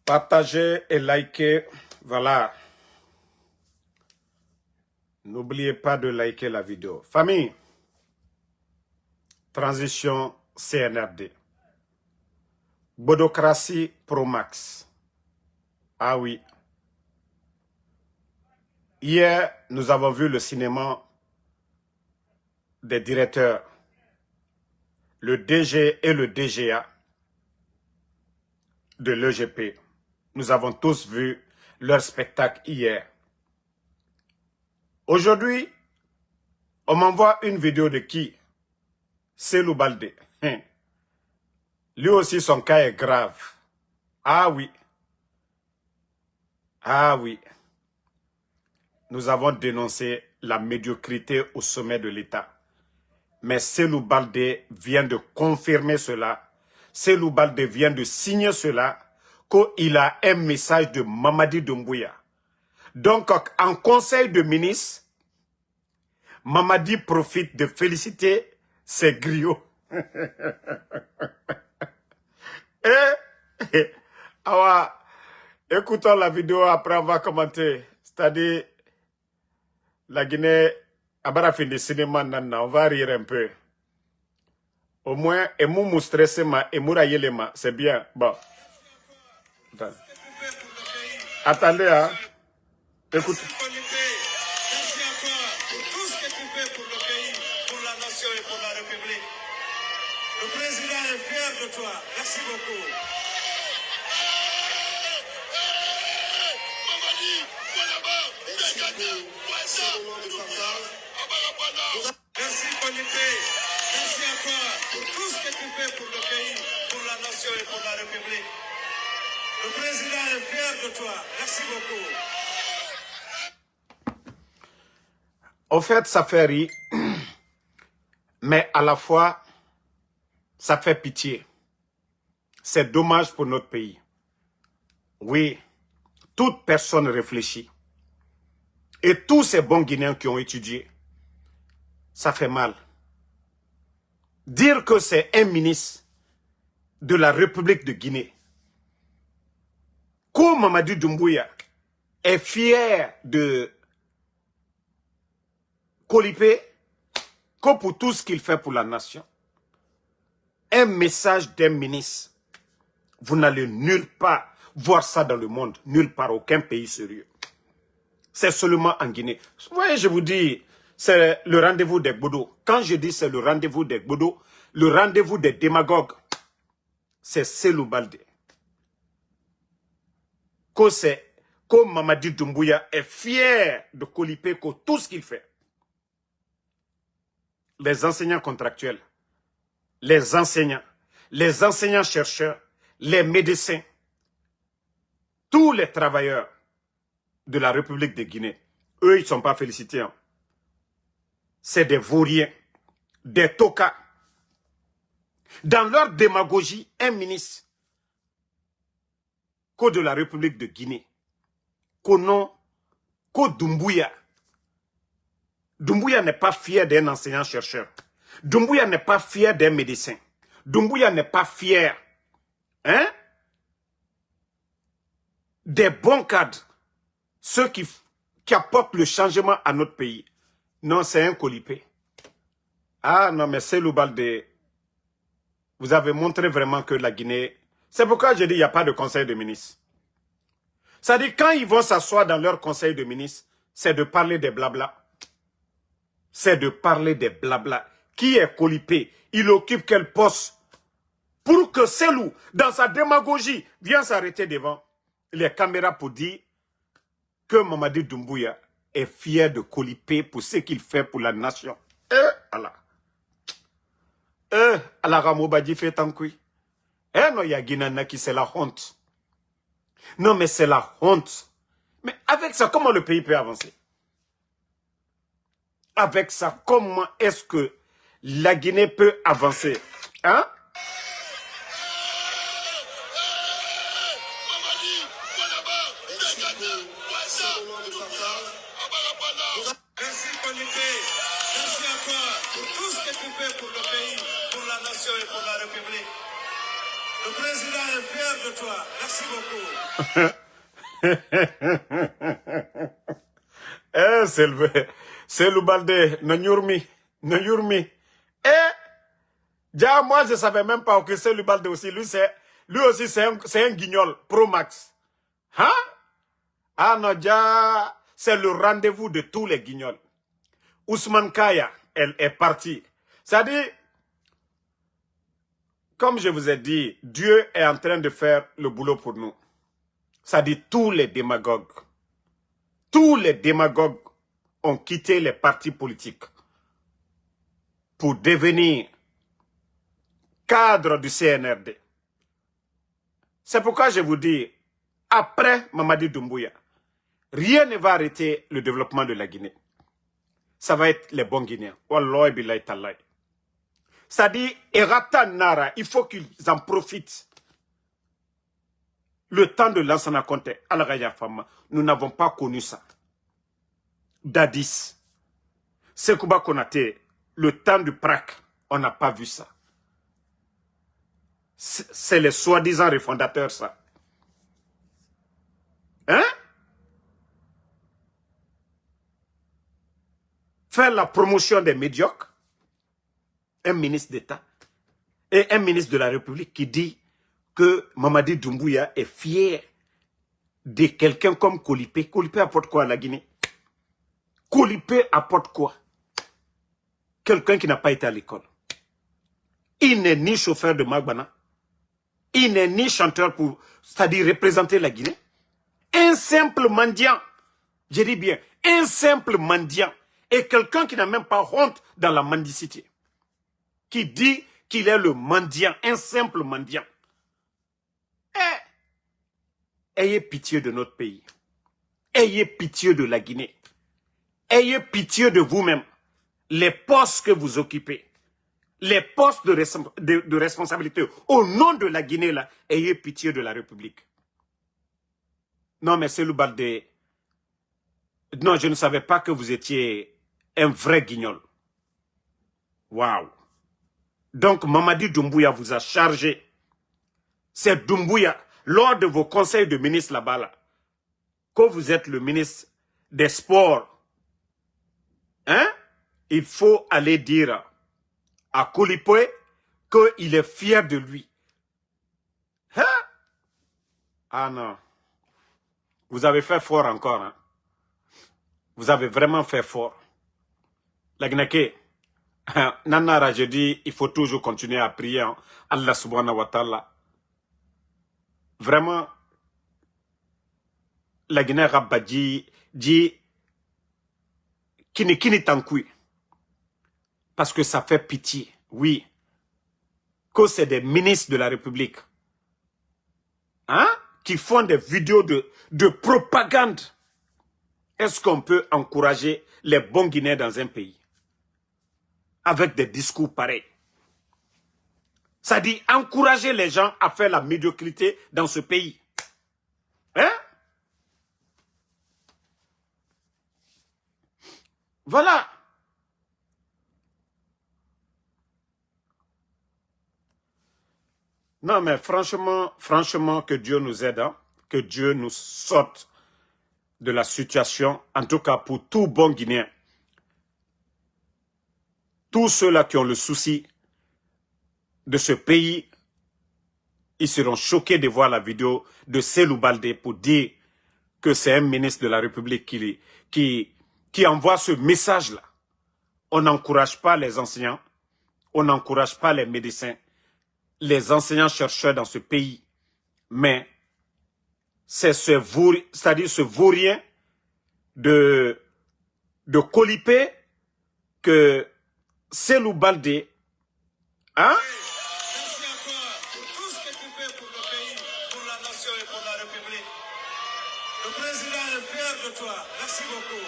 Partagez et likez. Voilà. N'oubliez pas de liker la vidéo. Famille, transition CNRD. Bodocratie Pro Max. Ah oui. Hier, nous avons vu le cinéma des directeurs, le DG et le DGA de l'EGP. Nous avons tous vu leur spectacle hier. Aujourd'hui, on m'envoie une vidéo de qui? Selou Baldé. Lui aussi, son cas est grave. Ah oui. Ah oui. Nous avons dénoncé la médiocrité au sommet de l'État. Mais Selou Baldé vient de confirmer cela. Selou Baldé vient de signer cela, qu'il a un message de Mamadi Doumbouya. Donc, en conseil de ministre, Mamadi profite de féliciter ses griots. Awa, écoutons la vidéo, après on va commenter. C'est-à-dire, la Guinée, à la fin du cinéma, on va rire un peu. Au moins, et mou stressé ma, et mouraillé c'est bien. Bon. Attendez, hein. Écoute. Merci à toi pour tout ce que tu fais pour le pays, pour la nation et pour la République. Le président est fier de toi. Merci beaucoup. Merci Felipe. Merci à toi pour tout ce que tu fais pour le pays, pour la nation et pour la République. Le président est fier de toi. Merci beaucoup. Au fait, ça fait rire, mais à la fois, ça fait pitié. C'est dommage pour notre pays. Oui, toute personne réfléchit. Et tous ces bons Guinéens qui ont étudié, ça fait mal. Dire que c'est un ministre de la République de Guinée, comme Mamadi Doumbouya est fier de Kolipé, que pour tout ce qu'il fait pour la nation, un message d'un ministre, vous n'allez nulle part voir ça dans le monde, nulle part, aucun pays sérieux. C'est seulement en Guinée. Oui, je vous dis, c'est le rendez-vous des Gbodo. Quand je dis c'est le rendez-vous des Gbodo, le rendez-vous des démagogues, c'est Selou Baldé. Que Mamadi Doumbouya est fier de Kolipé, que tout ce qu'il fait. Les enseignants contractuels, les enseignants-chercheurs, les médecins, tous les travailleurs de la République de Guinée, eux, ils ne sont pas félicités. Hein. C'est des vauriens, des tokas. Dans leur démagogie, un ministre que de la République de Guinée, que Doumbouya. Doumbouya n'est pas fier d'un enseignant-chercheur. Doumbouya n'est pas fier d'un médecin. Doumbouya n'est pas fier des bons cadres, ceux qui apportent le changement à notre pays. Non, c'est un Kolipé. Ah non, mais Selou Baldé, vous avez montré vraiment que la Guinée... C'est pourquoi je dis qu'il n'y a pas de conseil de ministres. C'est-à-dire, quand ils vont s'asseoir dans leur conseil de ministres, c'est de parler des blabla. C'est de parler des blabla. Qui est Kolipé? Il occupe quel poste? Pour que Selou, dans sa démagogie, vienne s'arrêter devant les caméras pour dire que Mamadi Doumbouya est fier de Kolipé pour ce qu'il fait pour la nation. Allah. Allah Ramobadi fait tant que non, il y a Guinana qui c'est la honte. Non, mais c'est la honte. Mais avec ça, comment le pays peut avancer? Avec ça, comment est-ce que la Guinée peut avancer? Hein? Merci Felipe. Merci à toi pour tout ce que tu fais pour le pays, pour la nation et pour la République. Le Le président est fier de toi. Merci beaucoup. C'est le balde, Nanyurmi. Déjà, moi, je ne savais même pas que c'est le balde aussi. Lui aussi, c'est un guignol, Pro Max. Hein? Ah non, déjà, c'est le rendez-vous de tous les guignols. Ousmane Kaya, elle est partie. C'est-à-dire, comme je vous ai dit, Dieu est en train de faire le boulot pour nous. C'est-à-dire, tous les démagogues ont quitté les partis politiques pour devenir cadres du CNRD. C'est pourquoi je vous dis, après Mamadi Doumbouya, rien ne va arrêter le développement de la Guinée. Ça va être les bons Guinéens. Wallahi billahi tallahi. C'est-à-dire, Erata Nara, il faut qu'ils en profitent. Le temps de Lansana Conté, Al-Raya Fama, nous n'avons pas connu ça. Dadis, Sekouba Konaté, le temps du PRAC, on n'a pas vu ça. C'est les soi-disant refondateurs, ça. Hein? Faire la promotion des médiocres, un ministre d'État et un ministre de la République qui dit que Mamadi Doumbouya est fier de quelqu'un comme Kolipé. Kolipé apporte quoi à la Guinée? Kolipé apporte quoi? Quelqu'un qui n'a pas été à l'école. Il n'est ni chauffeur de Magbana. Il n'est ni chanteur pour, c'est-à-dire représenter la Guinée. Un simple mendiant. Je dis bien, un simple mendiant. Et quelqu'un qui n'a même pas honte dans la mendicité. Qui dit qu'il est le mendiant, un simple mendiant. Ayez pitié de notre pays. Ayez pitié de la Guinée. Ayez pitié de vous-même. Les postes que vous occupez, les postes de responsabilité au nom de la Guinée, là, ayez pitié de la République. Non, mais c'est le balde. Non, je ne savais pas que vous étiez un vrai guignol. Waouh. Donc, Mamadi Doumbouya vous a chargé. C'est Doumbouya, lors de vos conseils de ministre là-bas, là, quand vous êtes le ministre des Sports, hein, il faut aller dire à Kolipé qu'il est fier de lui. Hein? Ah non. Vous avez fait fort encore. Hein? Vous avez vraiment fait fort. La Gnake, Nanara, je dis, il faut toujours continuer à prier. Hein? Allah subhanahu wa ta'ala. Vraiment, la Guinée Rabadji dit Kini Tankui. Parce que ça fait pitié, oui. Que c'est des ministres de la République, hein, qui font des vidéos de propagande. Est-ce qu'on peut encourager les bons Guinéens dans un pays avec des discours pareils? Ça dit encourager les gens à faire la médiocrité dans ce pays. Hein? Voilà. Non, mais franchement, que Dieu nous aide, hein? Que Dieu nous sorte de la situation, en tout cas pour tout bon Guinéen. Tous ceux-là qui ont le souci de ce pays, ils seront choqués de voir la vidéo de Selou Baldé pour dire que c'est un ministre de la République qui envoie ce message-là. On n'encourage pas les enseignants, on n'encourage pas les médecins, les enseignants-chercheurs dans ce pays, mais c'est c'est-à-dire ce vaurien de Kolipé que Selou Baldé, hein? Merci à toi pour tout ce que tu fais pour le pays, pour la nation et pour la République. Le président est fier de toi. Merci beaucoup.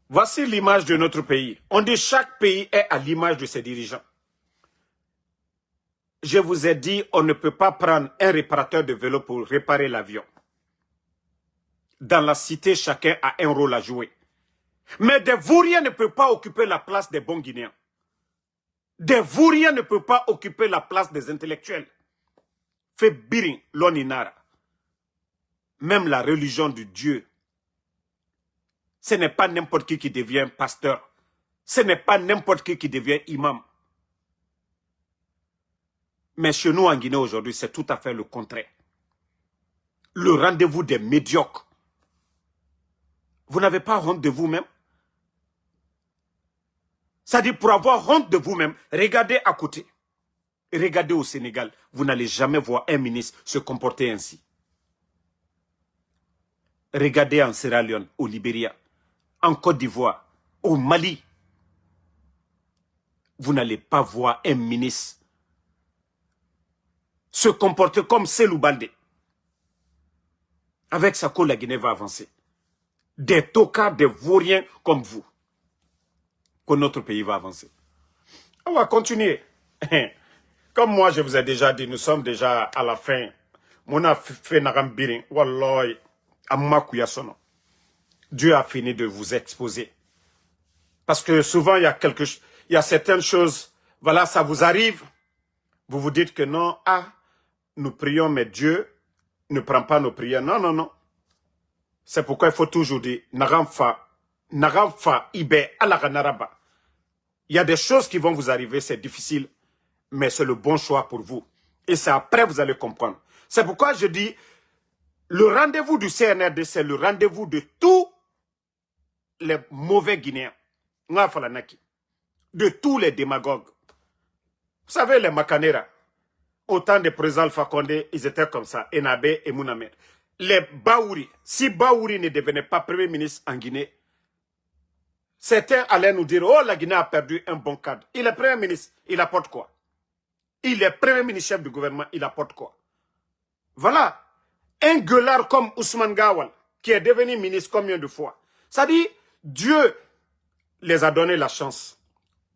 Voici l'image de notre pays. On dit chaque pays est à l'image de ses dirigeants. Je vous ai dit, on ne peut pas prendre un réparateur de vélo pour réparer l'avion. Dans la cité, chacun a un rôle à jouer. Mais des vauriens ne peuvent pas occuper la place des bons Guinéens. Des vauriens ne peuvent pas occuper la place des intellectuels. Fait birin, l'oninara. Même la religion de Dieu. Ce n'est pas n'importe qui devient pasteur. Ce n'est pas n'importe qui devient imam. Mais chez nous en Guinée aujourd'hui, c'est tout à fait le contraire. Le rendez-vous des médiocres. Vous n'avez pas honte de vous-même? C'est-à-dire, pour avoir honte de vous-même, regardez à côté. Regardez au Sénégal. Vous n'allez jamais voir un ministre se comporter ainsi. Regardez en Sierra Leone, au Libéria, en Côte d'Ivoire, au Mali. Vous n'allez pas voir un ministre se comporter comme Cellou Baldé. Avec ça, la Guinée va avancer. Des tocards, des vauriens comme vous. Que notre pays va avancer. On va continuer. Comme moi, je vous ai déjà dit, nous sommes déjà à la fin. Mon a fait narambirin. Wallahi. Dieu a fini de vous exposer. Parce que souvent, il y a certaines choses, voilà, ça vous arrive. Vous vous dites que non, nous prions, mais Dieu ne prend pas nos prières. Non, non, non. C'est pourquoi il faut toujours dire, Naramfa, Ibe, Alaganaraba. Il y a des choses qui vont vous arriver, c'est difficile, mais c'est le bon choix pour vous. Et c'est après vous allez comprendre. C'est pourquoi je dis, le rendez-vous du CNRD, c'est le rendez-vous de tous les mauvais Guinéens. De tous les démagogues. Vous savez, les Makanera, au temps de président Alpha Condé, ils étaient comme ça, Enabé et Mounamed. Les Baouri, si Baouri ne devenait pas premier ministre en Guinée, certains allaient nous dire, oh, la Guinée a perdu un bon cadre. Il est premier ministre, il apporte quoi? Il est premier ministre chef du gouvernement, il apporte quoi? Voilà. Un gueulard comme Ousmane Gawal, qui est devenu ministre combien de fois? Ça dit, Dieu les a donné la chance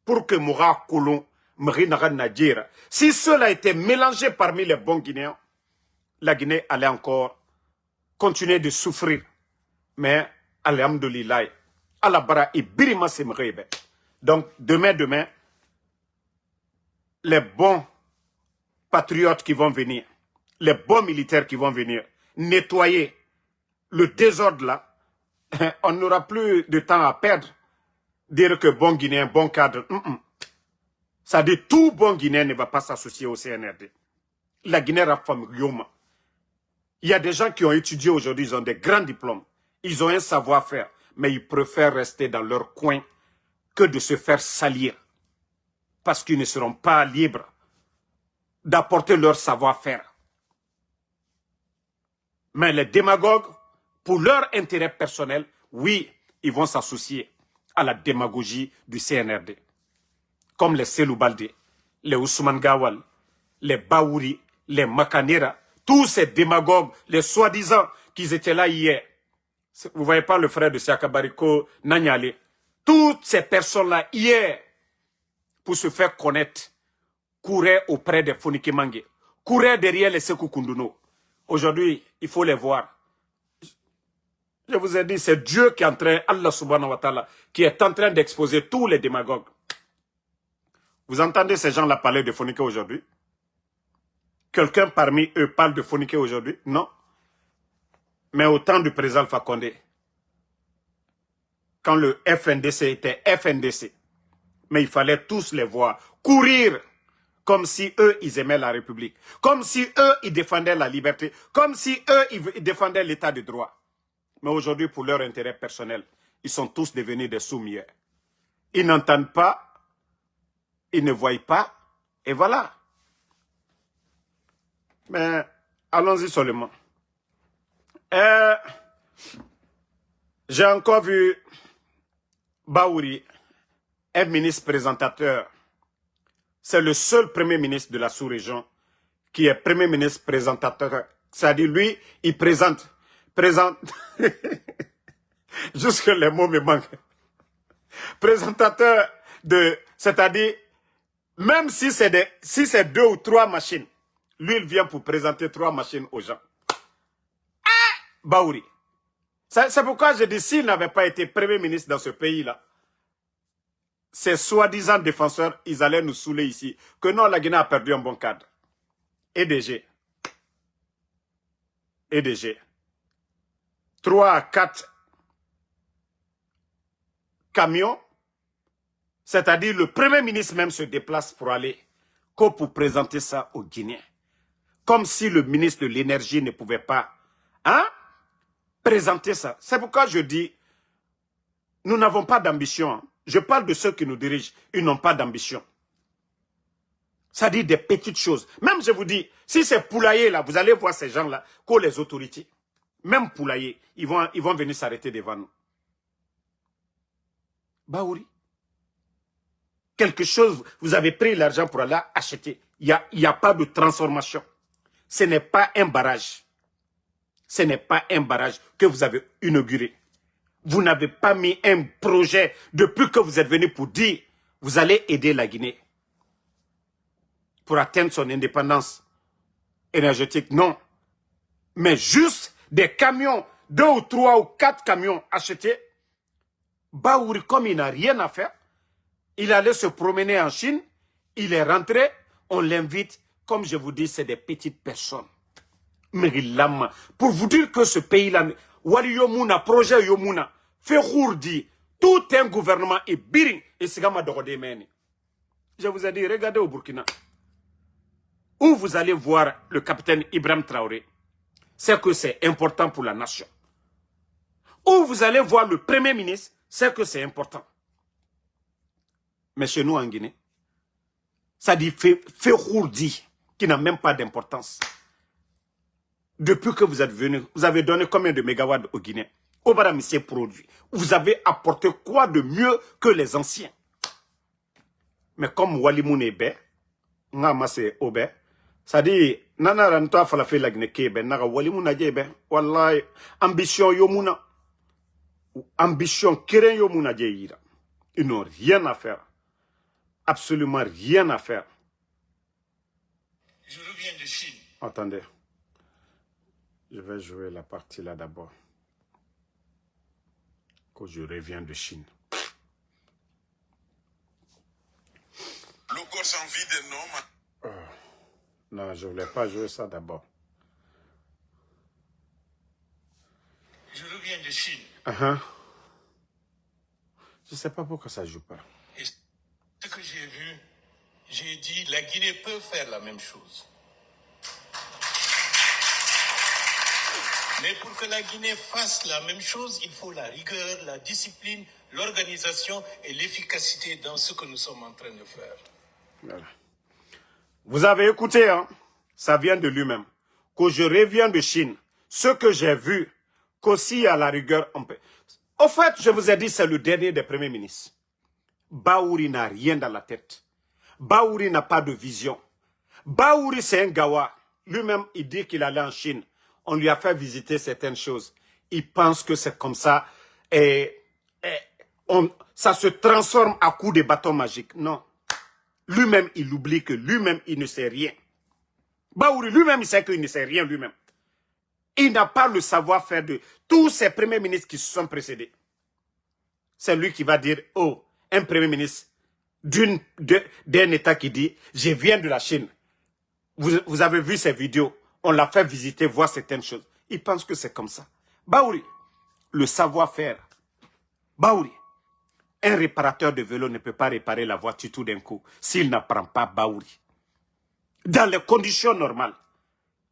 pour que Moura Koulon, Mrinara Nadjira, si cela était mélangé parmi les bons Guinéens, la Guinée allait encore continuer de souffrir. Mais, alhamdoulilah, Alabara et Birima Semrebe. Donc, demain, les bons patriotes qui vont venir, les bons militaires qui vont venir, nettoyer le désordre là, on n'aura plus de temps à perdre. Dire que bon Guinéen, bon cadre, ça dit tout bon Guinéen ne va pas s'associer au CNRD. La Guinée Rafam Yoma. Il y a des gens qui ont étudié aujourd'hui, ils ont des grands diplômes. Ils ont un savoir-faire, mais ils préfèrent rester dans leur coin que de se faire salir. Parce qu'ils ne seront pas libres d'apporter leur savoir-faire. Mais les démagogues, pour leur intérêt personnel, oui, ils vont s'associer à la démagogie du CNRD. Comme les Cellou Baldé, les Ousmane Gawal, les Baouri, les Makanera, tous ces démagogues, les soi-disant qu'ils étaient là hier. Vous ne voyez pas le frère de Siaka Bariko, Nanyale. Toutes ces personnes-là, hier, pour se faire connaître, couraient auprès des Fonike Mange, couraient derrière les Sekou Kunduno. Aujourd'hui, il faut les voir. Je vous ai dit, c'est Dieu qui est en train, Allah subhanahu wa ta'ala, qui est en train d'exposer tous les démagogues. Vous entendez ces gens-là parler de Fonike aujourd'hui? Quelqu'un parmi eux parle de Fonike aujourd'hui? Non. Mais au temps du président Alpha Condé, quand le FNDC était FNDC, mais il fallait tous les voir courir comme si eux, ils aimaient la République, comme si eux, ils défendaient la liberté, comme si eux, ils défendaient l'état de droit. Mais aujourd'hui, pour leur intérêt personnel, ils sont tous devenus des soumis. Ils n'entendent pas, ils ne voient pas, et voilà. Mais allons-y seulement. J'ai encore vu Baouri, un ministre présentateur. C'est le seul premier ministre de la sous-région qui est premier ministre présentateur. C'est-à-dire, lui, il présente. Jusque les mots me manquent. Présentateur de... C'est-à-dire, même si c'est 2 ou 3 machines, lui, il vient pour présenter 3 machines aux gens. Baouri. C'est pourquoi je dis, s'il n'avait pas été premier ministre dans ce pays-là, ces soi-disant défenseurs, ils allaient nous saouler ici. Que non, la Guinée a perdu un bon cadre. EDG. 3 à 4 camions, c'est-à-dire le Premier ministre même se déplace pour aller, que pour présenter ça aux Guinéens. Comme si le ministre de l'énergie ne pouvait pas présenter ça. C'est pourquoi je dis, nous n'avons pas d'ambition. Je parle de ceux qui nous dirigent, ils n'ont pas d'ambition. Ça dit des petites choses. Même je vous dis, si c'est poulailler là, vous allez voir ces gens-là, que les autorités, même poulailler, ils vont venir s'arrêter devant nous. Baouri. Quelque chose, vous avez pris l'argent pour aller acheter. Il n'y a pas de transformation. Ce n'est pas un barrage. Ce n'est pas un barrage que vous avez inauguré. Vous n'avez pas mis un projet depuis que vous êtes venu pour dire vous allez aider la Guinée pour atteindre son indépendance énergétique. Non. Mais juste des camions, 2 ou 3 ou 4 camions achetés. Baouri, comme il n'a rien à faire, il allait se promener en Chine, il est rentré, on l'invite. Comme je vous dis, c'est des petites personnes. Mais pour vous dire que ce pays-là, Wali Yomuna, projet Yomuna, Fehourdi, tout un gouvernement est biring et Sigama Dorodemeni. Je vous ai dit, regardez au Burkina, où vous allez voir le capitaine Ibrahim Traoré, c'est que c'est important pour la nation. Où vous allez voir le premier ministre, c'est que c'est important. Mais chez nous en Guinée, ça dit Fehourdi, qui n'a même pas d'importance. Depuis que vous êtes venu, vous avez donné combien de mégawatts aux Guinéens? Au Baram, c'est produit. Vous avez apporté quoi de mieux que les anciens? Mais comme Walimoun est bé, Ngama c'est obé, ça dit, Nana Rantoa Falafel la Guinée Kébé, Naga Walimoun a djébé, Wallahi, ambition Yomuna, ambition Keren Yomuna djéira. Ils n'ont rien à faire. Absolument rien à faire. Je reviens de Chine. Attendez. Je vais jouer la partie là d'abord. Que je reviens de Chine. Le corps sans vie d'un homme. Non, je ne voulais pas jouer ça d'abord. Je reviens de Chine. Je ne sais pas pourquoi ça ne joue pas. Et ce que j'ai vu, j'ai dit, la Guinée peut faire la même chose. Mais pour que la Guinée fasse la même chose, il faut la rigueur, la discipline, l'organisation et l'efficacité dans ce que nous sommes en train de faire. Voilà. Vous avez écouté, hein? Ça vient de lui-même. Que je reviens de Chine, ce que j'ai vu, qu'aussi à la rigueur, on peut... Au fait, je vous ai dit, c'est le dernier des premiers ministres. Baouri n'a rien dans la tête. Baouri n'a pas de vision. Baouri, c'est un gawa. Lui-même, il dit qu'il allait en Chine. On lui a fait visiter certaines choses. Il pense que c'est comme ça. Ça se transforme à coups de bâton magique. Non. Lui-même, il oublie que lui-même, il ne sait rien. Baouri, lui-même, il sait qu'il ne sait rien lui-même. Il n'a pas le savoir-faire de tous ces premiers ministres qui se sont précédés. C'est lui qui va dire, oh, un premier ministre d'un État qui dit, je viens de la Chine. Vous avez vu ces vidéos. On l'a fait visiter, voir certaines choses. Il pense que c'est comme ça. Baouri, le savoir-faire. Baouri, un réparateur de vélo ne peut pas réparer la voiture tout d'un coup s'il n'apprend pas Baouri. Dans les conditions normales.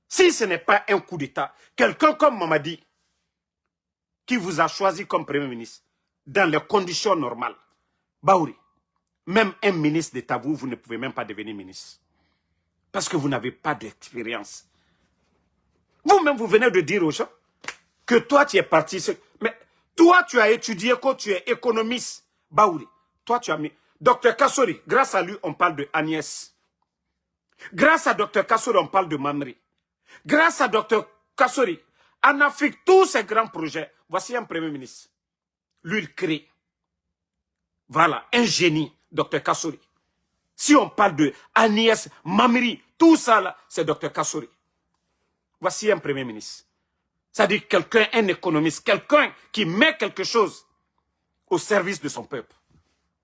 Si ce n'est pas un coup d'État, quelqu'un comme Mamadi, qui vous a choisi comme Premier ministre, dans les conditions normales, Baouri, même un ministre d'État, vous ne pouvez même pas devenir ministre. Parce que vous n'avez pas d'expérience. Vous-même, vous venez de dire aux gens que toi, tu es parti. Mais toi, tu as étudié quand tu es économiste. Baouri, toi, tu as mis... Docteur Kassori, grâce à lui, on parle de Agnès. Grâce à Docteur Kassori, on parle de Mamri. Grâce à Docteur Kassori, en Afrique, tous ces grands projets, voici un Premier ministre. Lui, il crée. Voilà, un génie, Docteur Kassori. Si on parle de Agnès, Mamri, tout ça là, c'est Docteur Kassori. Voici un Premier ministre. C'est-à-dire quelqu'un, un économiste, quelqu'un qui met quelque chose au service de son peuple.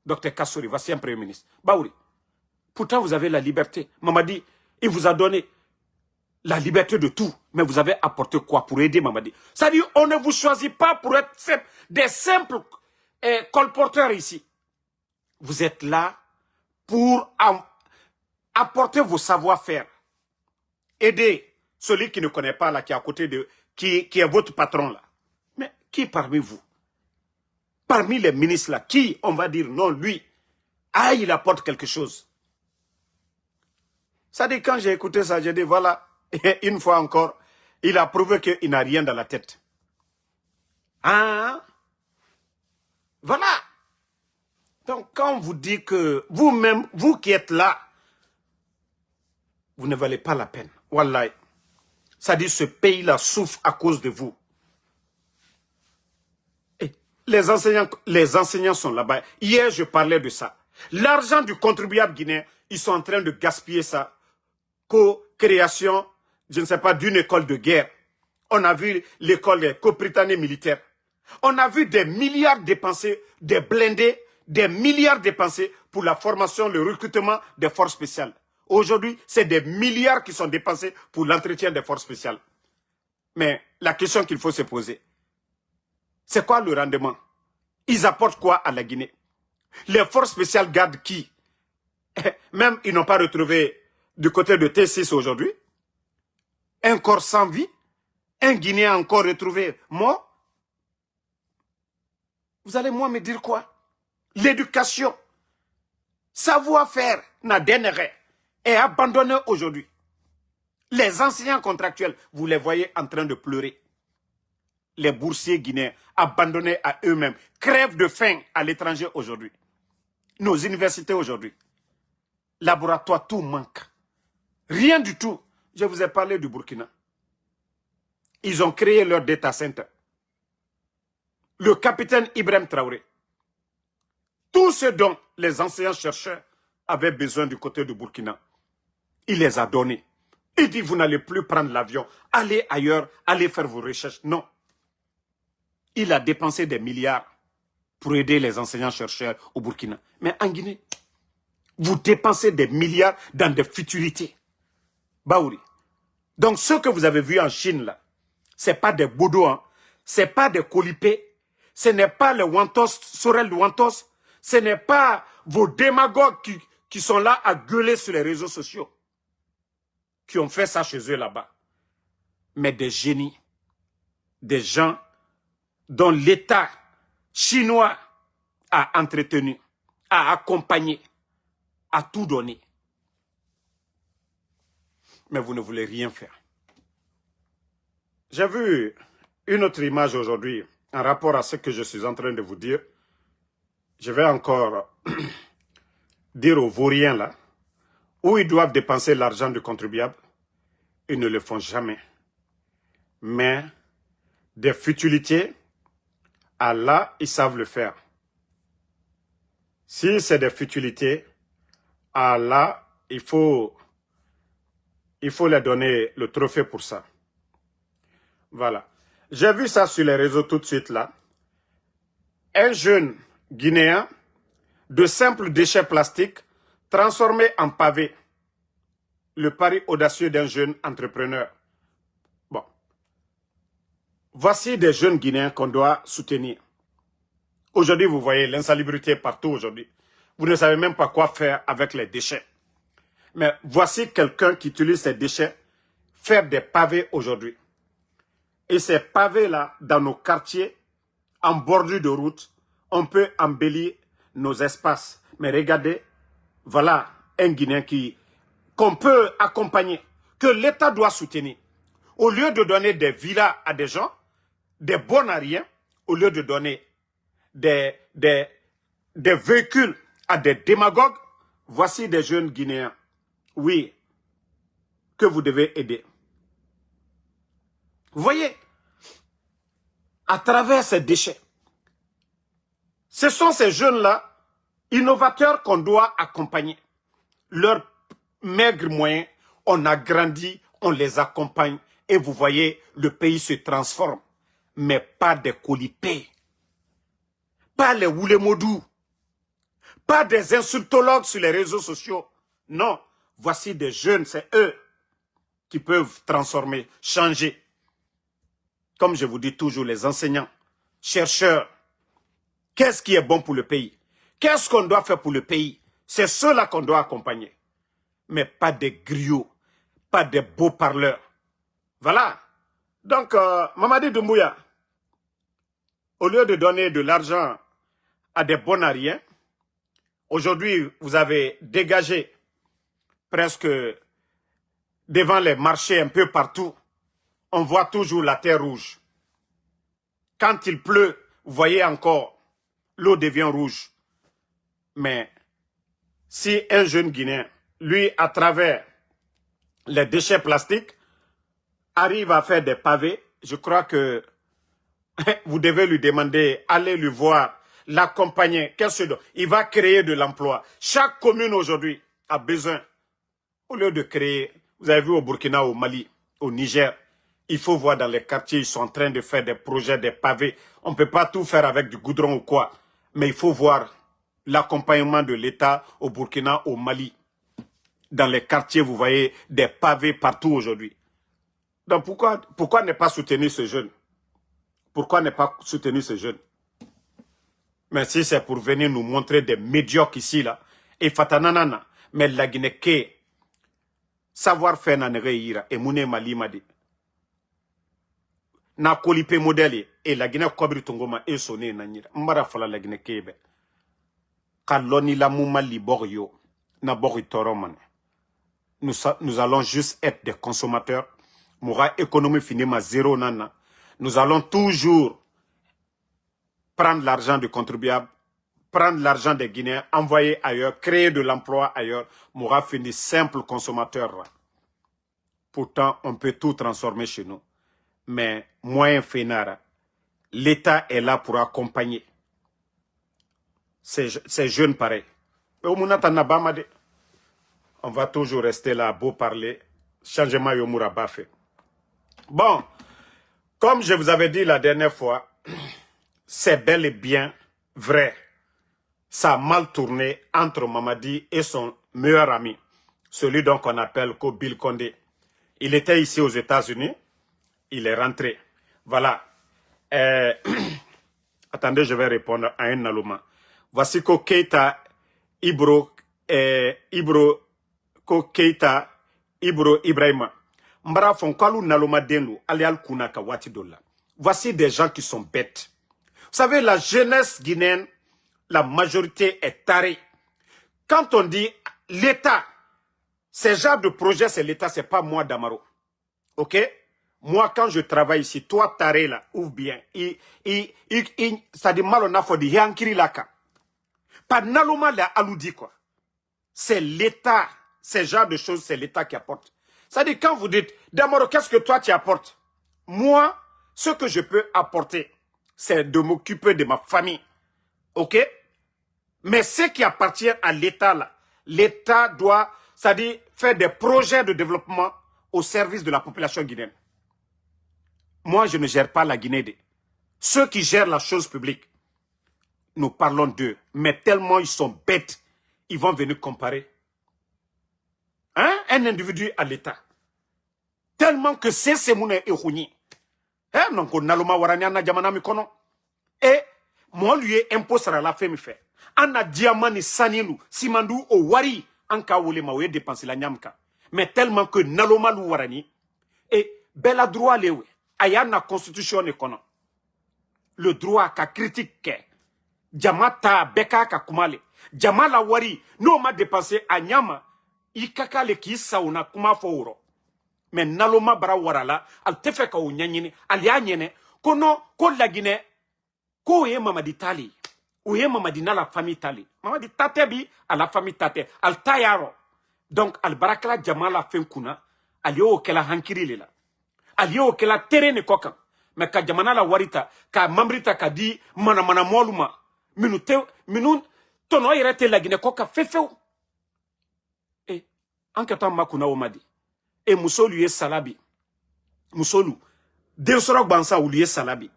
Docteur Kassouri, voici un Premier ministre. Baouri, pourtant vous avez la liberté. Mamadi, il vous a donné la liberté de tout. Mais vous avez apporté quoi pour aider Mamadi? C'est-à-dire, on ne vous choisit pas pour être des simples colporteurs ici. Vous êtes là pour apporter vos savoir-faire. Aider celui qui ne connaît pas, là, qui est à côté de... qui est votre patron, là. Mais qui parmi vous? Parmi les ministres, là, qui, on va dire, non, lui, il apporte quelque chose. Ça dit, quand j'ai écouté ça, j'ai dit, voilà, une fois encore, il a prouvé qu'il n'a rien dans la tête. Voilà. Donc, quand on vous dit que vous-même, vous qui êtes là, vous ne valez pas la peine. Wallahi. Ça dit, ce pays-là souffre à cause de vous. Et les enseignants sont là-bas. Hier, je parlais de ça. L'argent du contribuable guinéen, ils sont en train de gaspiller ça. Co-création, je ne sais pas, d'une école de guerre. On a vu l'école des co-britanniques militaires. On a vu des milliards dépensés, des blindés, des milliards dépensés pour la formation, le recrutement des forces spéciales. Aujourd'hui, c'est des milliards qui sont dépensés pour l'entretien des forces spéciales. Mais la question qu'il faut se poser, c'est quoi le rendement? Ils apportent quoi à la Guinée? Les forces spéciales gardent qui? Même ils n'ont pas retrouvé du côté de T6 aujourd'hui un corps sans vie, un Guinéen encore retrouvé mort. Vous allez moi me dire quoi? L'éducation, savoir-faire, n'a d'énéré, est abandonné aujourd'hui. Les enseignants contractuels, vous les voyez en train de pleurer. Les boursiers guinéens, abandonnés à eux-mêmes, crèvent de faim à l'étranger aujourd'hui. Nos universités aujourd'hui, laboratoires, tout manque. Rien du tout. Je vous ai parlé du Burkina. Ils ont créé leur data center. Le capitaine Ibrahim Traoré. Tout ce dont les enseignants-chercheurs avaient besoin du côté du Burkina, il les a donnés. Il dit, vous n'allez plus prendre l'avion, allez ailleurs, allez faire vos recherches. Non. Il a dépensé des milliards pour aider les enseignants-chercheurs au Burkina. Mais en Guinée, vous dépensez des milliards dans des futilités. Baouri. Donc, ce que vous avez vu en Chine, là, ce n'est pas des bodos, hein. Ce n'est pas des colipés, ce n'est pas les Wantos, Sorel de Wantos, ce n'est pas vos démagogues qui sont là à gueuler sur les réseaux sociaux, qui ont fait ça chez eux là-bas. Mais des génies, des gens dont l'État chinois a entretenu, a accompagné, a tout donné. Mais vous ne voulez rien faire. J'ai vu une autre image aujourd'hui en rapport à ce que je suis en train de vous dire. Je vais encore dire aux vauriens là, où ils doivent dépenser l'argent du contribuable. Ils ne le font jamais. Mais des futilités, Allah, ils savent le faire. Si c'est des futilités, Allah, il faut leur donner le trophée pour ça. Voilà. J'ai vu ça sur les réseaux tout de suite là. Un jeune Guinéen, de simples déchets plastiques transformés en pavés. Le pari audacieux d'un jeune entrepreneur. Bon. Voici des jeunes Guinéens qu'on doit soutenir. Aujourd'hui, vous voyez l'insalubrité partout aujourd'hui. Vous ne savez même pas quoi faire avec les déchets. Mais voici quelqu'un qui utilise ces déchets, faire des pavés aujourd'hui. Et ces pavés-là, dans nos quartiers, en bordure de route, on peut embellir nos espaces. Mais regardez, voilà un Guinéen qu'on peut accompagner, que l'État doit soutenir. Au lieu de donner des villas à des gens, des bons à rien, au lieu de donner des véhicules à des démagogues, voici des jeunes Guinéens, oui, que vous devez aider. Vous voyez, à travers ces déchets, ce sont ces jeunes-là, innovateurs, qu'on doit accompagner. Leurs maigres moyens, on a grandi, on les accompagne, et vous voyez, le pays se transforme. Mais pas des colipés, pas les Oulémodou, Pas des insultologues sur les réseaux sociaux. Non, voici des jeunes, c'est eux qui peuvent transformer, changer. Comme je vous dis toujours, les enseignants, chercheurs, qu'est-ce qui est bon pour le pays? Qu'est-ce qu'on doit faire pour le pays? C'est ceux-là qu'on doit accompagner. Mais pas des griots, pas des beaux parleurs. Voilà. Donc, Mamadi Doumbouya, au lieu de donner de l'argent à des bons à rien, aujourd'hui, vous avez dégagé presque devant les marchés un peu partout. On voit toujours la terre rouge. Quand il pleut, vous voyez encore, l'eau devient rouge. Mais si un jeune Guinéen, lui, à travers les déchets plastiques, arrive à faire des pavés, je crois que vous devez lui demander, allez lui voir, l'accompagner. Qu'est-ce que il va créer de l'emploi. Chaque commune aujourd'hui a besoin, au lieu de créer, vous avez vu au Burkina, au Mali, au Niger, il faut voir dans les quartiers, ils sont en train de faire des projets, des pavés. On ne peut pas tout faire avec du goudron ou quoi. Mais il faut voir l'accompagnement de l'État au Burkina, au Mali. Dans les quartiers, vous voyez des pavés partout aujourd'hui. Donc pourquoi ne pas soutenir ce jeune? Pourquoi ne pas soutenir ce jeune? Mais si c'est pour venir nous montrer des médiocres ici, là, et fatananana, mais la Guinée, savoir-faire n'anere et mouné mali madi. Na kolipe modèle et la Guinée kobri tongoma et sonné nanira. Mbara fala la Guinée kebe. Kaloni la moumali boryo, na bori toroman. Nous allons juste être des consommateurs. Moura économie finie ma zéro nana. Nous allons toujours prendre l'argent du contribuable, prendre l'argent des Guinéens, envoyer ailleurs, créer de l'emploi ailleurs. Moura finit simple consommateur. Pourtant, on peut tout transformer chez nous. Mais moyen fénara, l'État est là pour accompagner ces jeunes pareils. On va toujours rester là, beau parler. Changement Yomura Bafé. Bon, comme je vous avais dit la dernière fois, c'est bel et bien vrai. Ça a mal tourné entre Mamadi et son meilleur ami, celui donc qu'on appelle Bill Condé. Il était ici aux États-Unis, il est rentré. Voilà. Attendez, je vais répondre à un Nalouma. Voici que Keita Keita Ibro Ibrahima. Mbara Fonkalu Naloma Denu, Alial Kunaka Watidola. Voici des gens qui sont bêtes. Vous savez, la jeunesse guinéenne, la majorité est tarée. Quand on dit l'État, ce genre de projet, c'est l'État, c'est pas moi, Damaro. Ok? Moi, quand je travaille ici, toi, taré là, ouvre bien. Ça dit mal, on a fait du Yankiri Laka. Pas Naloma la aloudi, quoi. C'est l'État. Ce genre de choses, c'est l'État qui apporte. C'est-à-dire, quand vous dites, Damaro, qu'est-ce que toi tu apportes? Moi, ce que je peux apporter, c'est de m'occuper de ma famille. Ok? Mais ce qui appartient à l'État, là, l'État doit, c'est-à-dire, faire des projets de développement au service de la population guinéenne. Moi, je ne gère pas la Guinée. Ceux qui gèrent la chose publique, nous parlons d'eux. Mais tellement ils sont bêtes, ils vont venir comparer. Hein? Un individu à l'État. Tellement que c'est Semoune et Houni. Hein? Donc, on a le mawaraniana jamana mikono. Et, moi, lui, impôt sera la femme fait. Anna diamani sanilu, simandou o wari, anka wole mawe dépenser la nyamka. Mais tellement que naloma lu warani, et bella droit lewe, ayana constitution ne kono. Le droit ka critique, jamata beka ka kumale, jamala wari, no ma dépenser a nyama, ikaka le ki sauna kuma foro. Mais naloma bara warala, al tefe ka unyanyini, al yanyene, kono, ko la Guinée, ko ye Mamadi Tali. Ou ye Mamadi na la famille Tali. Mamadi tate bi à la famille tate. Al tayaro. Donc, al barakala jamala fenkuna, al yo kela hankiri lela. Al yo kela terene kokan. Mais ka jamana la warita, ka mambrita ka di mana moluma. Minun, tono irete la Guinée koka fefeu. Et, enquêtant makuna omadi. Et Moussolu ye salabi. Moussolu. Densoro bansa ou liye salabi.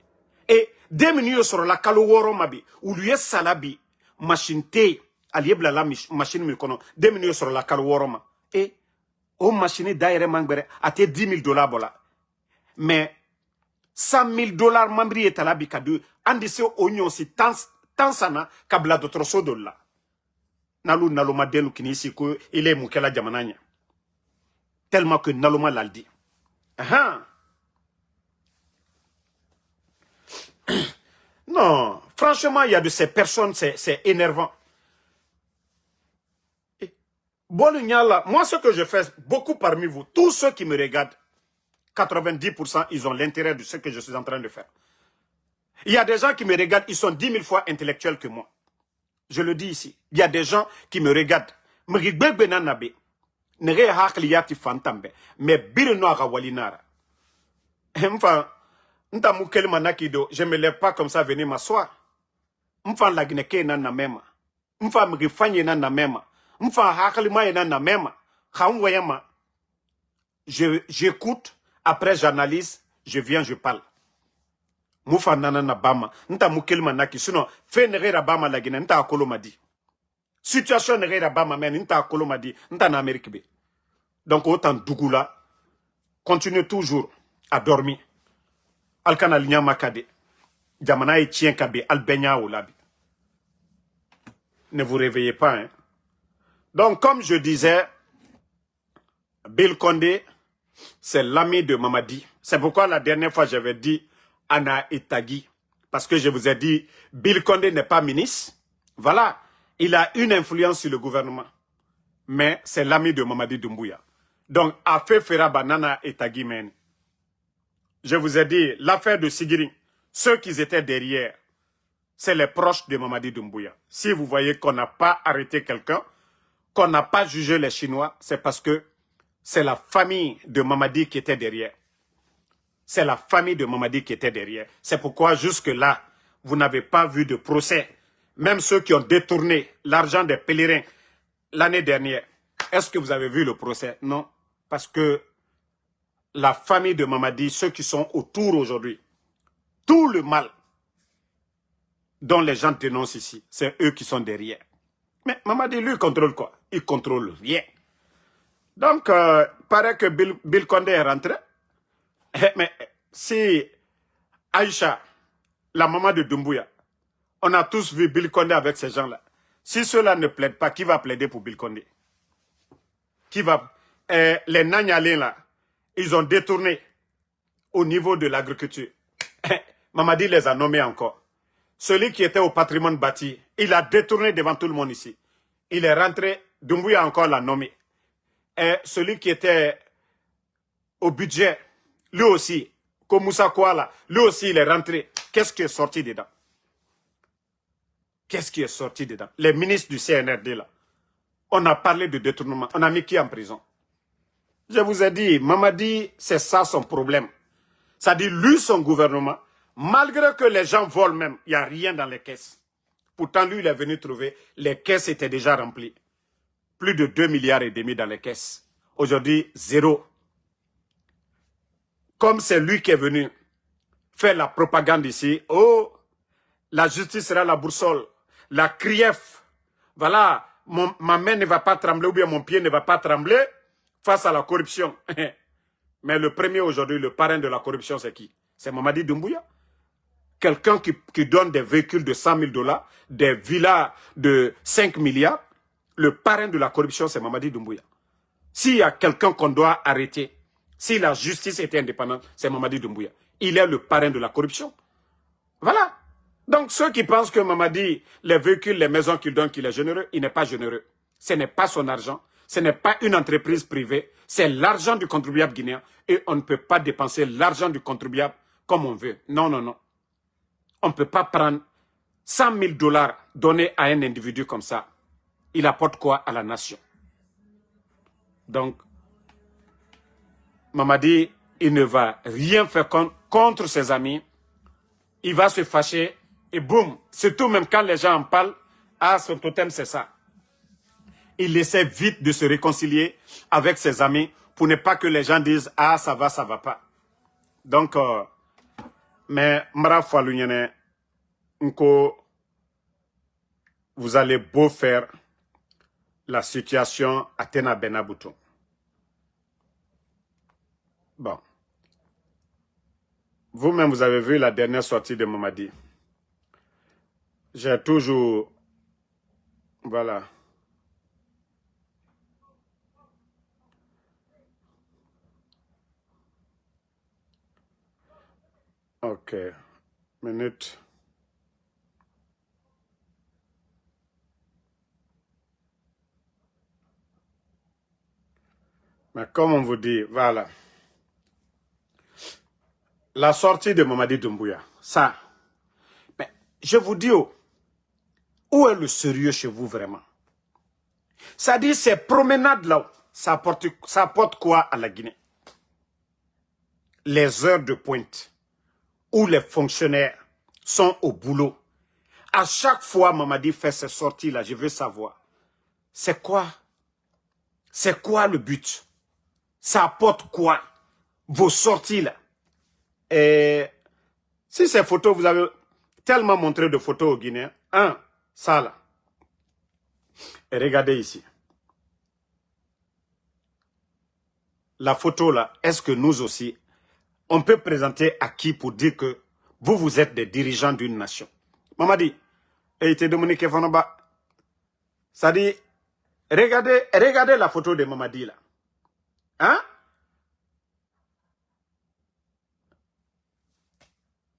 Et 2 minutes sur la kalo woro mabi ou lui salabi machine Aliebla la machine mi kono 2 minutes sur la kalworoma. Et o machine d'ailleurs mangbere a te $10,000 bola. Mais $100,000 mambri est à la bicadu. Andise oignon si tansana kabla d'autres sodola. Naluma delu kinisi ko il est mukela jamananya. Tellement que Naluma l'a dit. Non, franchement, il y a de ces personnes, c'est énervant. Moi, ce que je fais, beaucoup parmi vous, tous ceux qui me regardent, 90%, ils ont l'intérêt de ce que je suis en train de faire. Il y a des gens qui me regardent, ils sont 10 000 fois intellectuels que moi. Je le dis ici. Il y a des gens qui me regardent. Mais enfin, je me lève pas comme ça venir m'asseoir. M'fan la gneke na na mema. M'fan me refanye na na mema. M'fan hakalima na na mema. Khaunwayama. J'écoute, après j'analyse, je viens, je parle. M'fan nana na bama. Nta mukelma naki. Sinon, fait nere bama la guinée. Nta akolo madi. Situation nere bama men. Nta akolo madi. Nta na Amérique be. Donc autant dougoula. Continue toujours à dormir. Alkana linya makade. Jamana et tien kabe. Albenya ou labi. Ne vous réveillez pas. Hein. Donc, comme je disais, Bill Condé, c'est l'ami de Mamadi. C'est pourquoi la dernière fois, j'avais dit Anna Etagi. Parce que je vous ai dit, Bill Condé n'est pas ministre. Voilà. Il a une influence sur le gouvernement. Mais c'est l'ami de Mamadi Doumbouya. Donc, Afé Fera Banana Etagi Men. Je vous ai dit, l'affaire de Sigiri, ceux qui étaient derrière, c'est les proches de Mamadi Doumbouya. Si vous voyez qu'on n'a pas arrêté quelqu'un, qu'on n'a pas jugé les Chinois, c'est parce que c'est la famille de Mamadi qui était derrière. C'est la famille de Mamadi qui était derrière. C'est pourquoi jusque-là, vous n'avez pas vu de procès. Même ceux qui ont détourné l'argent des pèlerins l'année dernière. Est-ce que vous avez vu le procès? Non. Parce que la famille de Mamadi, ceux qui sont autour aujourd'hui, tout le mal dont les gens dénoncent ici, c'est eux qui sont derrière. Mais Mamadi, lui, contrôle quoi? Il contrôle rien. Donc, paraît que Bill Condé est rentré. Mais si Aïcha, la maman de Doumbouya, on a tous vu Bill Condé avec ces gens-là. Si ceux-là ne plaident pas, qui va plaider pour Bill Condé? Qui va... les Nanyalins, là, ils ont détourné au niveau de l'agriculture. Mamadi les a nommés encore. Celui qui était au patrimoine bâti, il a détourné devant tout le monde ici. Il est rentré, Doumbouya encore l'a nommé. Et celui qui était au budget, lui aussi, comme Moussa Kouala, lui aussi il est rentré. Qu'est-ce qui est sorti dedans? Qu'est-ce qui est sorti dedans? Les ministres du CNRD là. On a parlé de détournement. On a mis qui en prison? Je vous ai dit, Mamadi, c'est ça son problème. Ça dit, lui, son gouvernement, malgré que les gens volent même, il n'y a rien dans les caisses. Pourtant, lui, il est venu trouver, les caisses étaient déjà remplies. Plus de 2,5 milliards dans les caisses. Aujourd'hui, zéro. Comme c'est lui qui est venu faire la propagande ici, oh, la justice sera la boussole, la CRIEF, voilà, ma main ne va pas trembler ou bien mon pied ne va pas trembler face à la corruption. Mais le premier aujourd'hui, le parrain de la corruption, c'est qui? C'est Mamadi Doumbouya. Quelqu'un qui donne des véhicules de $100,000, des villas de 5 milliards. Le parrain de la corruption, c'est Mamadi Doumbouya. S'il y a quelqu'un qu'on doit arrêter, si la justice était indépendante, c'est Mamadi Doumbouya. Il est le parrain de la corruption. Voilà. Donc ceux qui pensent que Mamadi, les véhicules, les maisons qu'il donne, qu'il est généreux, il n'est pas généreux. Ce n'est pas son argent. Ce n'est pas une entreprise privée. C'est l'argent du contribuable guinéen. Et on ne peut pas dépenser l'argent du contribuable comme on veut. Non, non, non. On ne peut pas prendre $100,000 donnés à un individu comme ça. Il apporte quoi à la nation? Donc, Mamadi, il ne va rien faire contre ses amis. Il va se fâcher et boum. Surtout même quand les gens en parlent, ah, son totem, c'est ça. Il essaie vite de se réconcilier avec ses amis pour ne pas que les gens disent « Ah, ça va pas ». Donc, mais Mara Falunyene, vous allez beau faire, la situation à Tena Benaboutou. Bon. Vous-même, vous avez vu la dernière sortie de Mamadi. J'ai toujours... Voilà. Ok. Minute. Mais comme on vous dit, voilà. La sortie de Mamadi Doumbouya, ça. Mais je vous dis, où est le sérieux chez vous vraiment? Ça dit, ces promenades-là, ça apporte quoi à la Guinée? Les heures de pointe, où les fonctionnaires sont au boulot. À chaque fois, Mamadi fait ces sorties-là, je veux savoir. C'est quoi? C'est quoi le but? Ça apporte quoi? Vos sorties-là. Et si ces photos, vous avez tellement montré de photos aux Guinéens. Ça là. Et regardez ici. La photo là, est-ce que nous aussi, on peut présenter à qui pour dire que vous êtes des dirigeants d'une nation? Mamadi, et il te demande que Fanaba. Ça dit, regardez la photo de Mamadi là. Hein?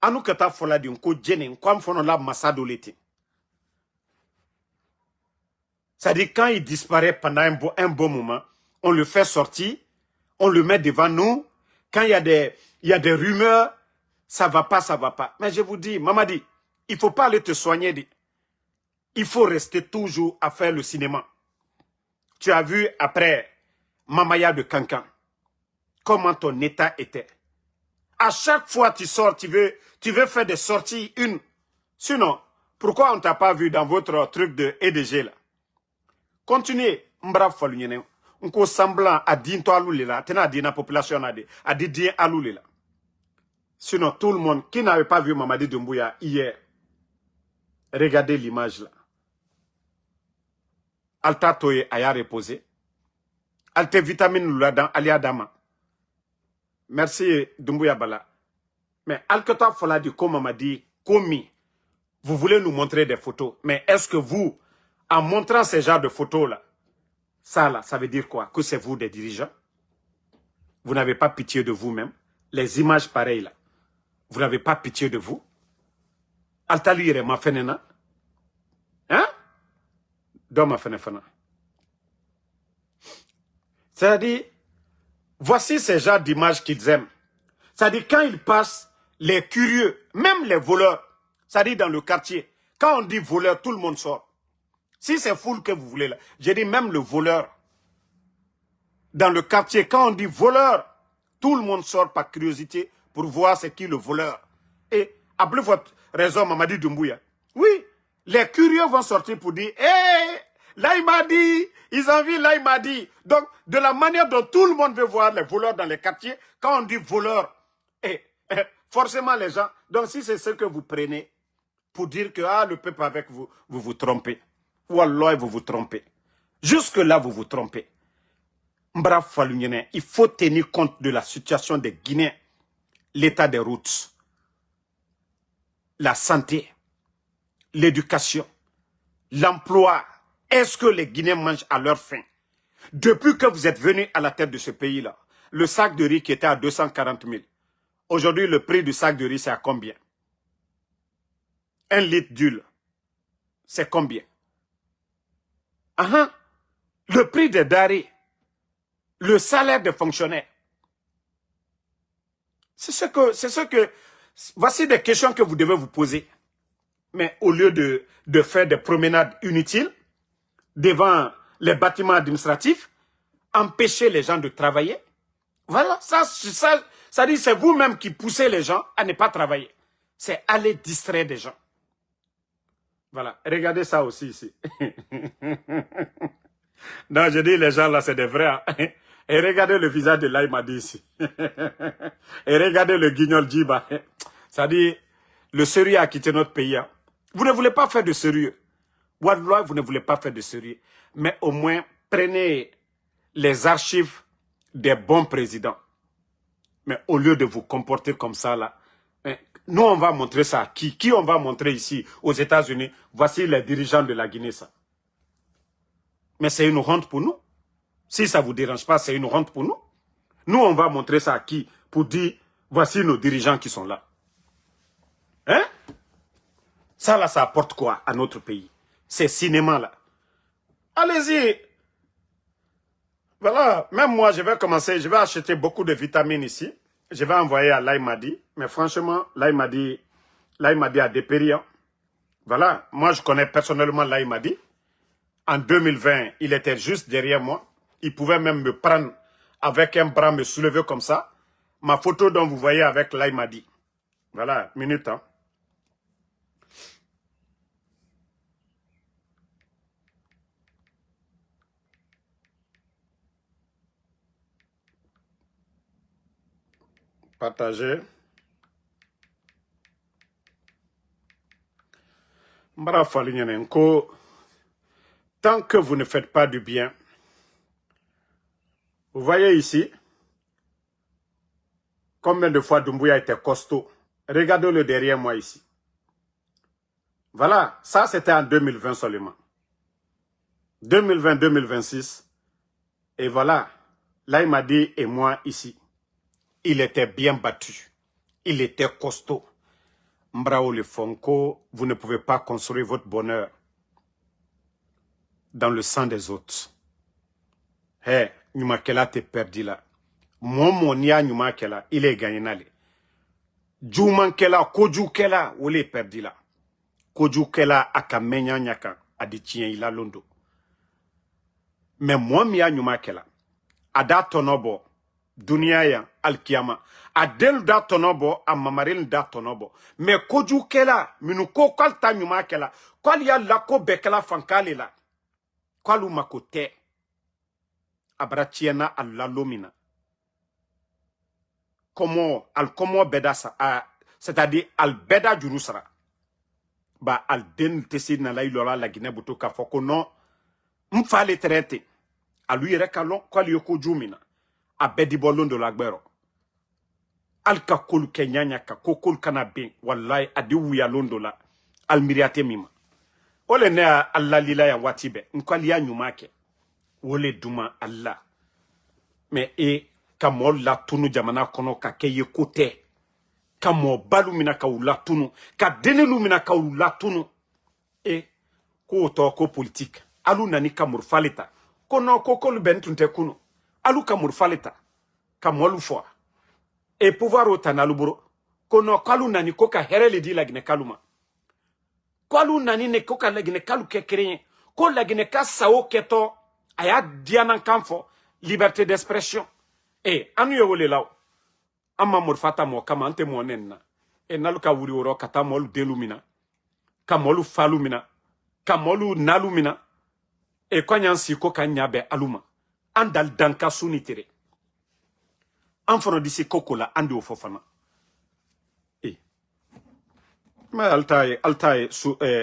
Anu kata fola di unko jene, kwam fono la masado lete. Ça dit, quand il disparaît pendant un bon moment, on le fait sortir, on le met devant nous. Quand il y a des rumeurs, ça va pas, ça va pas. Mais je vous dis, Mamadi, il faut pas aller te soigner. Il faut rester toujours à faire le cinéma. Tu as vu après Mamaya de Cancan, comment ton état était. À chaque fois que tu sors, tu veux faire des sorties une. Sinon, pourquoi on t'a pas vu dans votre truc de EDG là? Continuez, m'brave falunyene. On ko semblant à dinto aloule là, tena di na population a di dien aloule là. Sinon, tout le monde qui n'avait pas vu Mamadi Doumbouya hier, regardez l'image là. Alta Toye aya reposé. Alte vitamine l'ouladam alia dama. Merci Doumbouya Bala. Mais Alketa Foladi comme m'a dit, Komi, vous voulez nous montrer des photos. Mais est-ce que vous, en montrant ces genres de photos là, ça veut dire quoi? Que c'est vous des dirigeants? Vous n'avez pas pitié de vous-même? Les images pareilles là, vous n'avez pas pitié de vous? Altalire ma fenena? Hein? Dans ma fenena. C'est-à-dire, voici ces genres d'images qu'ils aiment. C'est-à-dire, quand ils passent, les curieux, même les voleurs, c'est-à-dire dans le quartier, quand on dit voleur, tout le monde sort. Si c'est foule que vous voulez là, j'ai dit même le voleur. Dans le quartier, quand on dit voleur, tout le monde sort par curiosité pour voir c'est qui le voleur. Et, appelez votre raison, Mamadi Doumbouya. Oui, les curieux vont sortir pour dire, hé, là il m'a dit, ils ont vu, là il m'a dit. Donc, de la manière dont tout le monde veut voir les voleurs dans les quartiers, quand on dit voleur, forcément les gens, donc si c'est ce que vous prenez pour dire que le peuple avec vous, vous vous trompez. Ou alors vous vous trompez. Jusque là, vous vous trompez. M'braf Falunyene, il faut tenir compte de la situation des Guinéens, l'état des routes, la santé, l'éducation, l'emploi. Est-ce que les Guinéens mangent à leur faim? Depuis que vous êtes venus à la tête de ce pays-là, le sac de riz qui était à 240 000, aujourd'hui le prix du sac de riz c'est à combien? 1 litre d'huile, c'est combien? Le prix des denrées, le salaire des fonctionnaires. Voici des questions que vous devez vous poser. Mais au lieu de faire des promenades inutiles devant les bâtiments administratifs, empêcher les gens de travailler. Voilà, ça dit c'est vous-même qui poussez les gens à ne pas travailler. C'est aller distraire des gens. Voilà, regardez ça aussi ici. Non, je dis les gens là, c'est des vrais. Et regardez le visage de Laïmadi ici. Et regardez le guignol Djiba. Ça dit, le sérieux a quitté notre pays. Vous ne voulez pas faire de sérieux. Wallah, vous ne voulez pas faire de sérieux. mais au moins prenez les archives des bons présidents. Mais au lieu de vous comporter comme ça, là, nous, on va montrer ça à qui? Qui on va montrer ici, aux États-Unis? Voici les dirigeants de la Guinée, ça. Mais c'est une honte pour nous. Si ça ne vous dérange pas, c'est une honte pour nous. Nous, on va montrer ça à qui? Pour dire, voici nos dirigeants qui sont là. Hein? Ça, là, ça apporte quoi à notre pays? Ces cinémas-là. Allez-y. Voilà, même moi, je vais commencer, je vais acheter beaucoup de vitamines ici. Je vais envoyer à Laïmadi. Mais franchement, Laïmadi a dépéri. Hein. Voilà, moi, je connais personnellement Laïmadi. En 2020, il était juste derrière moi. Il pouvait même me prendre avec un bras, me soulever comme ça. Ma photo dont vous voyez avec Laïmadi. Voilà, minute. Hein. Partager. Tant que vous ne faites pas du bien, vous voyez ici, combien de fois Doumbouya était costaud. Regardez-le derrière moi ici. Voilà, ça c'était en 2020 seulement. 2020-2026. Et voilà, Laïmadi et moi ici. Il était bien battu. Il était costaud. Mbrao le Fonko, vous ne pouvez pas construire votre bonheur dans le sang des autres. Hé, Nyumakela te perdu là. Mon nia Nyumakela, il est gagné là. Djoumankela, Kodjoukela, il est perdu là. Kodjoukela akamenya nyaka, aditien il a londo. Mais moi, Mia Nyumakela, ada tonobo, dunia ya, alkiyama, adel da tonobo, amamaril da tonobo. Mais Kodjoukela, minuko kalta Nyumakela, kwal ya lako bekela fankale la, kwalu makote, abratiena alalomina. Comment bedasa, c'est-à-dire al beda jurusara. Ba al den tesi na la ilola la Guinée buto ka foko non, m'fale traité. A lui rekalon, kwa li yoko jumina. A bedi bolon de la gbero. Al ka kolu kenyanya ka kokol kana ben, wallahi adi wuya londo la. Al miriate mima. Ole ne Allah lila ya watibe, nkwa liya nyumake. Ole duma Allah. Mais kamo la tunu jamana kono ka keye kote. Kamo balu mina ka u la tunu. Ka denelu mina ka u la tunu. Ko to ko politique. Alu nani kamur faleta. Kono kokolu bentunte kuno. Alu kamur faleta. Kamolu fwa. Pouvoir otana luburo. Kono kalu nani koka herele di lagine kaluma. Kalu nani ne koka lagine kalu kekreye. Ko lagine ka sao keto. Aya dianan kamfo. Liberté d'expression. Anu yewole lao. Amma murfata mo kama ante mo nenna. Naluka wuri woro kata molu delumina. Kamolu falumina. Kamolu nalumina. Kwanyansi ko kanyabe aluma. Andal danka sunitere. Anfono disi kokola andi ofofana. Ma altaye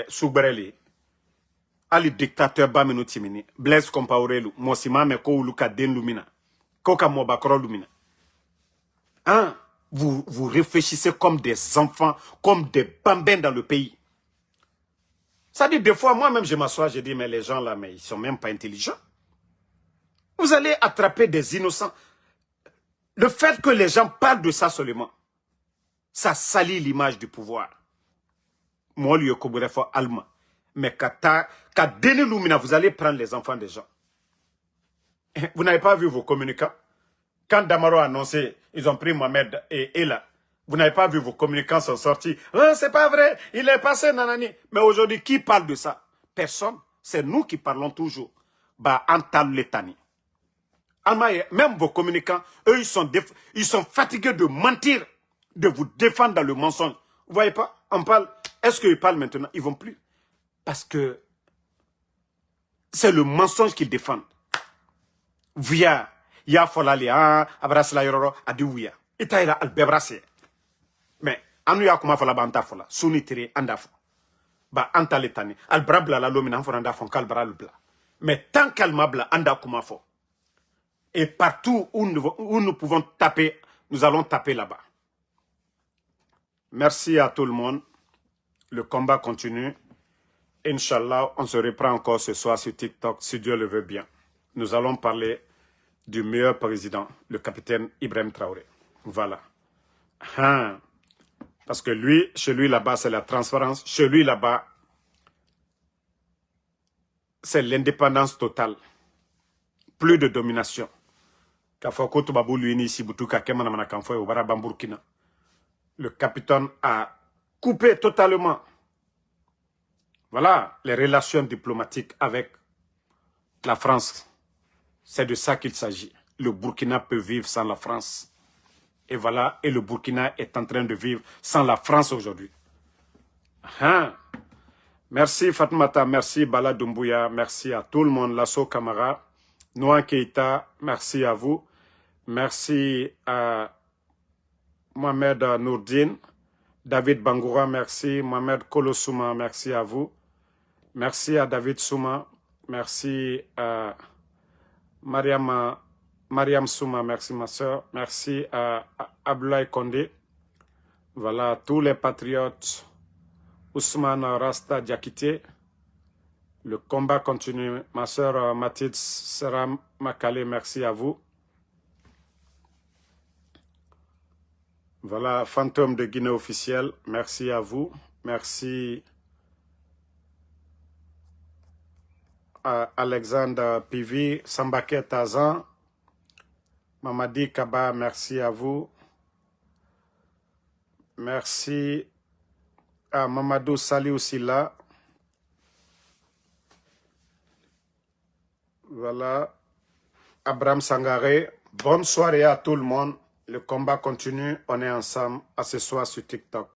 subreli. Ali dictateur bamenu timini. Blaise Compaoré Mosimame ko uluka den lumina. Koka mobakro lumina. Hein? Vous réfléchissez comme des enfants, comme des bambins dans le pays. Ça dit, des fois, moi-même, je m'assois, je dis, mais les gens là, mais ils sont même pas intelligents. Vous allez attraper des innocents. Le fait que les gens parlent de ça seulement, ça salit l'image du pouvoir. Moi, lui, Alma. Mais quand Lumina, vous allez prendre les enfants des gens. Vous n'avez pas vu vos communicants? Quand Damaro a annoncé, ils ont pris Mohamed et Ella. Vous n'avez pas vu vos communicants sont sortis. C'est pas vrai, il est passé, nanani. Mais aujourd'hui, qui parle de ça? Personne. C'est nous qui parlons toujours. Bah, Antal Letani. Même vos communicants, eux, ils sont fatigués de mentir, de vous défendre dans le mensonge. Vous voyez pas? On parle. Est-ce qu'ils parlent maintenant? Ils vont plus. Parce que c'est le mensonge qu'ils défendent. Via, ya folali, abrasla yororo, adiouya. Itaïra albebrase. Mais, anu ya kuma fola ba anta fola, sunitiri andafo. Ba anta letani, albrabla la lomina fo andafo kalbra lubla. Mais tant qu'Almabla, Anda Koumafo. Et partout où nous pouvons taper, nous allons taper là-bas. Merci à tout le monde. Le combat continue. Inch'Allah, on se reprend encore ce soir sur TikTok, si Dieu le veut bien. Nous allons parler du meilleur président, le capitaine Ibrahim Traoré. Voilà. Parce que lui, chez lui là-bas, c'est la transparence. Chez lui là-bas, c'est l'indépendance totale. Plus de domination. Le capitaine a coupé totalement, voilà, les relations diplomatiques avec la France. C'est de ça qu'il s'agit. Le Burkina peut vivre sans la France. Et voilà, et le Burkina est en train de vivre sans la France aujourd'hui. Merci Fatmata, merci Bala Doumbouya, merci à tout le monde, Lasso Kamara, Noa Keita, merci à vous. Merci à Mohamed Nourdine, David Bangoura, merci. Mohamed Kolosouma, merci à vous. Merci à David Souma, merci à Mariam Souma, merci ma soeur. Merci à Abdoulaye Kondé. Voilà, tous les patriotes. Ousmane Rasta Diakité. Le combat continue. Ma soeur Mathilde Seram Makale, merci à vous. Voilà, Fantôme de Guinée officiel, merci à vous. Merci à Alexandre Pivi, Sambake Tazan, Mamadi Kaba, merci à vous. Merci à Mamadou Sali aussi là. Voilà, Abraham Sangaré. Bonne soirée à tout le monde. Le combat continue. On est ensemble à ce soir sur TikTok.